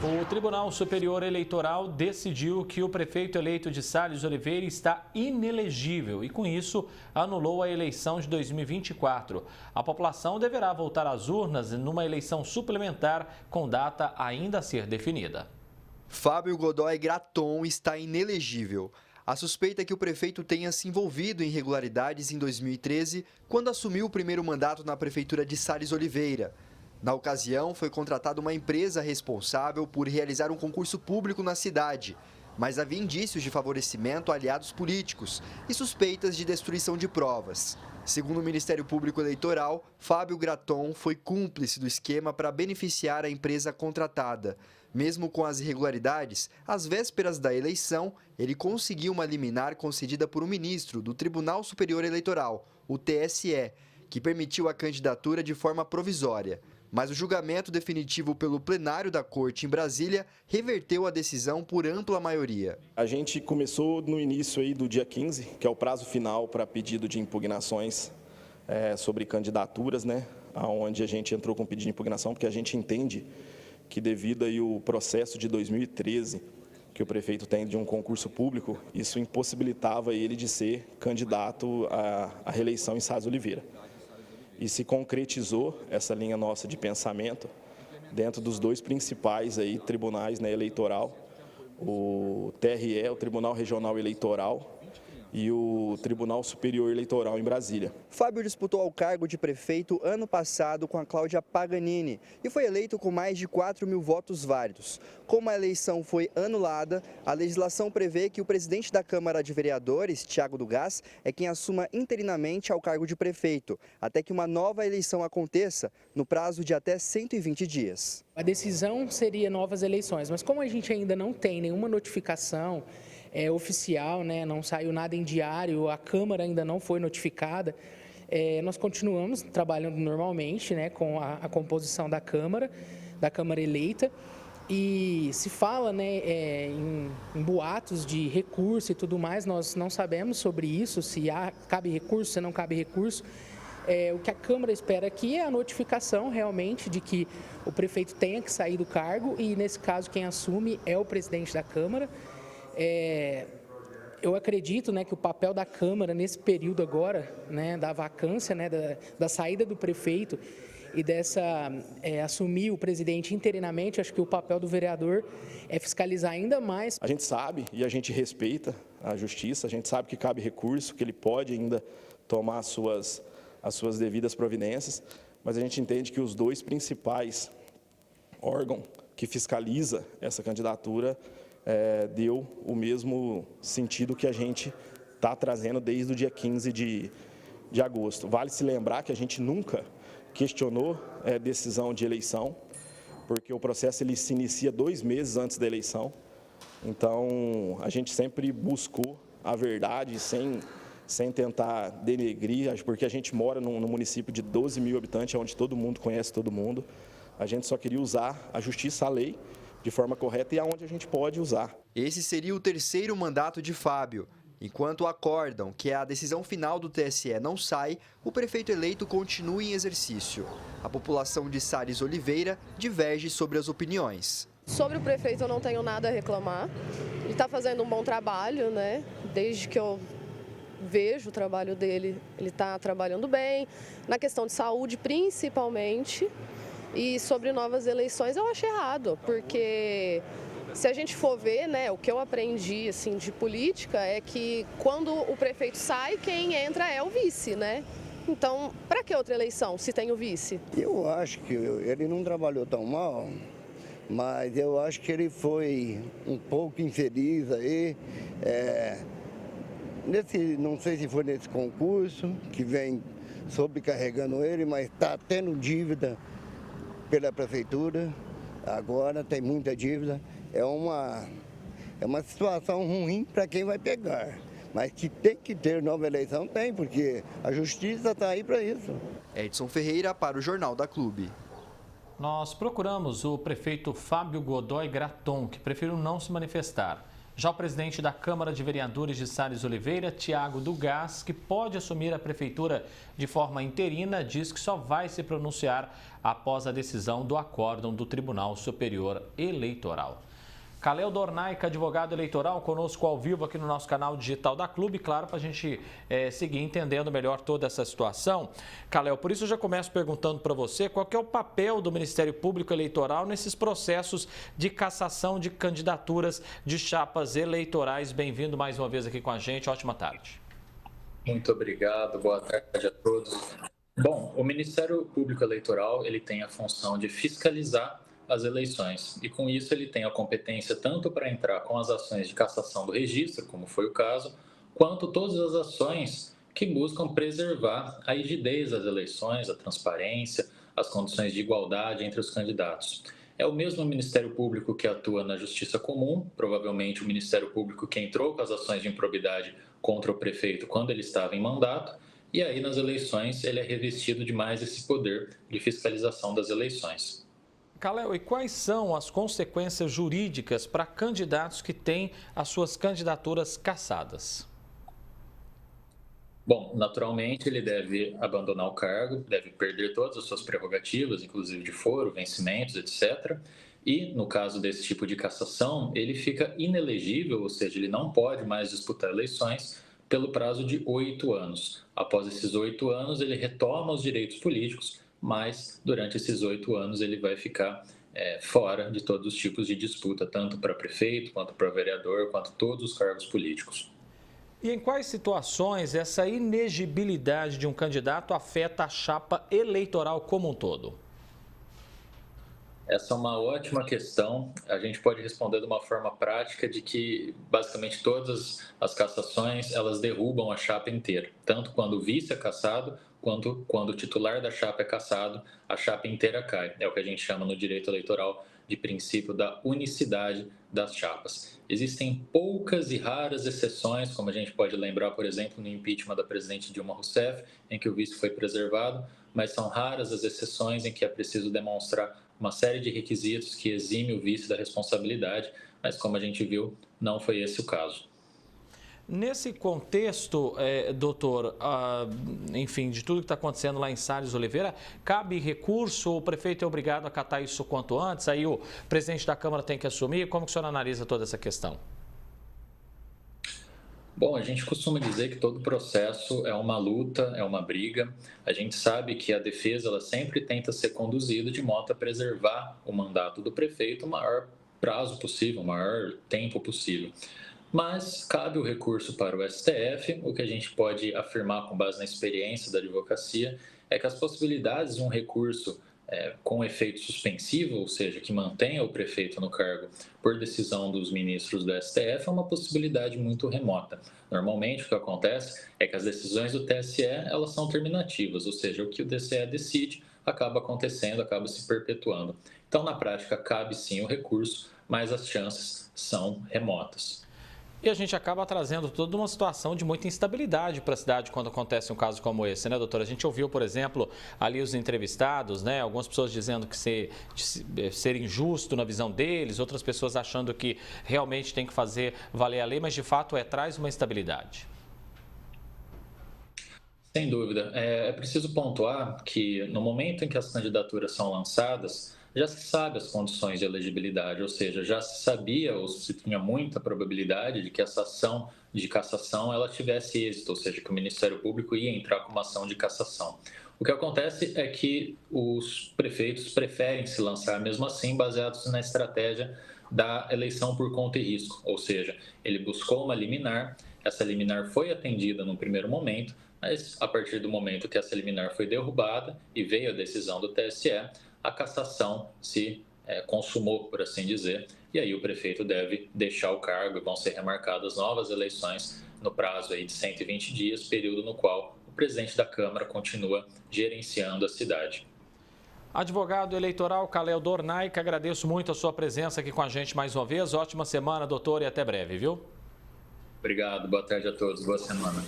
O Tribunal Superior Eleitoral decidiu que o prefeito eleito de Sales Oliveira está inelegível e, com isso, anulou a eleição de 2024. A população deverá voltar às urnas numa eleição suplementar com data ainda a ser definida. Fábio Godoy Graton está inelegível. A suspeita é que o prefeito tenha se envolvido em irregularidades em 2013, quando assumiu o primeiro mandato na prefeitura de Sales Oliveira. Na ocasião, foi contratada uma empresa responsável por realizar um concurso público na cidade, mas havia indícios de favorecimento a aliados políticos e suspeitas de destruição de provas. Segundo o Ministério Público Eleitoral, Fábio Graton foi cúmplice do esquema para beneficiar a empresa contratada. Mesmo com as irregularidades, às vésperas da eleição, ele conseguiu uma liminar concedida por um ministro do Tribunal Superior Eleitoral, o TSE, que permitiu a candidatura de forma provisória. Mas o julgamento definitivo pelo plenário da Corte em Brasília reverteu a decisão por ampla maioria. A gente começou no início aí do dia 15, que é o prazo final para pedido de impugnações sobre candidaturas, onde a gente entrou com pedido de impugnação, porque a gente entende que devido aí o processo de 2013 que o prefeito tem de um concurso público, isso impossibilitava ele de ser candidato à reeleição em Sales Oliveira. E se concretizou essa linha nossa de pensamento dentro dos dois principais aí, tribunais eleitoral, o TRE, o Tribunal Regional Eleitoral, e o Tribunal Superior Eleitoral em Brasília. Fábio disputou ao cargo de prefeito ano passado com a Cláudia Paganini e foi eleito com mais de 4 mil votos válidos. Como a eleição foi anulada, a legislação prevê que o presidente da Câmara de Vereadores, Thiago do Gás, é quem assuma interinamente ao cargo de prefeito, até que uma nova eleição aconteça no prazo de até 120 dias. A decisão seria novas eleições, mas como a gente ainda não tem nenhuma notificação oficial, não saiu nada em diário, a Câmara ainda não foi notificada, nós continuamos trabalhando normalmente com a composição da Câmara eleita, e se fala em boatos de recurso e tudo mais, nós não sabemos sobre isso, se cabe recurso, se não cabe recurso. O que a Câmara espera aqui é a notificação realmente de que o prefeito tenha que sair do cargo e, nesse caso, quem assume é o presidente da Câmara. Eu acredito que o papel da Câmara nesse período agora, da vacância, da saída do prefeito e dessa assumir o presidente interinamente, acho que o papel do vereador é fiscalizar ainda mais. A gente sabe e a gente respeita a justiça, a gente sabe que cabe recurso, que ele pode ainda tomar as suas devidas providências, mas a gente entende que os dois principais órgãos que fiscaliza essa candidatura deu o mesmo sentido que a gente está trazendo desde o dia 15 de agosto. Vale se lembrar que a gente nunca questionou decisão de eleição, porque o processo ele se inicia 2 meses antes da eleição. Então, a gente sempre buscou a verdade sem tentar denegrir, porque a gente mora num município de 12 mil habitantes, onde todo mundo conhece todo mundo. A gente só queria usar a justiça, a lei, de forma correta e aonde a gente pode usar. Esse seria o 3º mandato de Fábio. Enquanto acordam que a decisão final do TSE não sai, o prefeito eleito continua em exercício. A população de Sales Oliveira diverge sobre as opiniões. Sobre o prefeito eu não tenho nada a reclamar. Ele está fazendo um bom trabalho, Desde que eu vejo o trabalho dele, ele está trabalhando bem. Na questão de saúde, principalmente. E sobre novas eleições eu acho errado, porque se a gente for ver, o que eu aprendi de política é que quando o prefeito sai, quem entra é o vice, Então, para que outra eleição se tem o vice? Eu acho que ele não trabalhou tão mal, mas eu acho que ele foi um pouco infeliz aí. Não sei se foi nesse concurso que vem sobrecarregando ele, mas está tendo dívida pela prefeitura, agora tem muita dívida, é uma situação ruim para quem vai pegar, mas que tem que ter nova eleição, tem, porque a justiça está aí para isso. Edson Ferreira para o Jornal da Clube. Nós procuramos o prefeito Fábio Godoy Graton, que preferiu não se manifestar. Já o presidente da Câmara de Vereadores de Sales Oliveira, Tiago do Gás, que pode assumir a prefeitura de forma interina, diz que só vai se pronunciar após a decisão do acórdão do Tribunal Superior Eleitoral. Kalel Dornaica, advogado eleitoral, conosco ao vivo aqui no nosso canal digital da Clube, claro, para a gente seguir entendendo melhor toda essa situação. Kalel, por isso eu já começo perguntando para você qual que é o papel do Ministério Público Eleitoral nesses processos de cassação de candidaturas de chapas eleitorais. Bem-vindo mais uma vez aqui com a gente, ótima tarde. Muito obrigado, boa tarde a todos. Bom, o Ministério Público Eleitoral ele tem a função de fiscalizar as eleições e com isso ele tem a competência tanto para entrar com as ações de cassação do registro, como foi o caso, quanto todas as ações que buscam preservar a rigidez das eleições, a transparência, as condições de igualdade entre os candidatos. É o mesmo Ministério Público que atua na Justiça Comum, provavelmente o Ministério Público que entrou com as ações de improbidade contra o prefeito quando ele estava em mandato, e aí nas eleições ele é revestido de mais esse poder de fiscalização das eleições. Kalel, e quais são as consequências jurídicas para candidatos que têm as suas candidaturas cassadas? Bom, naturalmente ele deve abandonar o cargo, deve perder todas as suas prerrogativas, inclusive de foro, vencimentos, etc. E, no caso desse tipo de cassação, ele fica inelegível, ou seja, ele não pode mais disputar eleições pelo prazo de 8 anos. Após esses 8 anos, ele retoma os direitos políticos, mas durante esses 8 anos ele vai ficar fora de todos os tipos de disputa, tanto para prefeito, quanto para vereador, quanto todos os cargos políticos. E em quais situações essa inegibilidade de um candidato afeta a chapa eleitoral como um todo? Essa é uma ótima questão. A gente pode responder de uma forma prática de que basicamente todas as cassações elas derrubam a chapa inteira, tanto quando o vice é cassado, quanto quando o titular da chapa é cassado, a chapa inteira cai. É o que a gente chama no direito eleitoral de princípio da unicidade das chapas. Existem poucas e raras exceções, como a gente pode lembrar, por exemplo, no impeachment da presidente Dilma Rousseff, em que o vice foi preservado, mas são raras as exceções em que é preciso demonstrar uma série de requisitos que exime o vice da responsabilidade, mas como a gente viu, não foi esse o caso. Nesse contexto, doutor, enfim, de tudo que está acontecendo lá em Sales Oliveira, cabe recurso, o prefeito é obrigado a acatar isso quanto antes, aí o presidente da Câmara tem que assumir, como que o senhor analisa toda essa questão? Bom, a gente costuma dizer que todo processo é uma luta, é uma briga. A gente sabe que a defesa ela sempre tenta ser conduzida de modo a preservar o mandato do prefeito o maior prazo possível, o maior tempo possível. Mas cabe o recurso para o STF. O que a gente pode afirmar com base na experiência da advocacia é que as possibilidades de um recurso com efeito suspensivo, ou seja, que mantenha o prefeito no cargo por decisão dos ministros do STF, é uma possibilidade muito remota. Normalmente, o que acontece é que as decisões do TSE elas são terminativas, ou seja, o que o TSE decide acaba acontecendo, acaba se perpetuando. Então, na prática, cabe sim o recurso, mas as chances são remotas. E a gente acaba trazendo toda uma situação de muita instabilidade para a cidade quando acontece um caso como esse, né, doutora? A gente ouviu, por exemplo, ali os entrevistados, né? Algumas pessoas dizendo que ser injusto na visão deles, outras pessoas achando que realmente tem que fazer valer a lei, mas de fato traz uma instabilidade. Sem dúvida. É preciso pontuar que no momento em que as candidaturas são lançadas, já se sabe as condições de elegibilidade, ou seja, já se sabia ou se tinha muita probabilidade de que essa ação de cassação ela tivesse êxito, ou seja, que o Ministério Público ia entrar com uma ação de cassação. O que acontece é que os prefeitos preferem se lançar mesmo assim, baseados na estratégia da eleição por conta e risco, ou seja, ele buscou uma liminar, essa liminar foi atendida no primeiro momento, mas a partir do momento que essa liminar foi derrubada e veio a decisão do TSE, a cassação se consumou, por assim dizer, e aí o prefeito deve deixar o cargo e vão ser remarcadas novas eleições no prazo aí de 120 dias, período no qual o presidente da Câmara continua gerenciando a cidade. Advogado eleitoral Kalel Dornaica, agradeço muito a sua presença aqui com a gente mais uma vez. Ótima semana, doutor, e até breve, viu? Obrigado, boa tarde a todos, boa semana.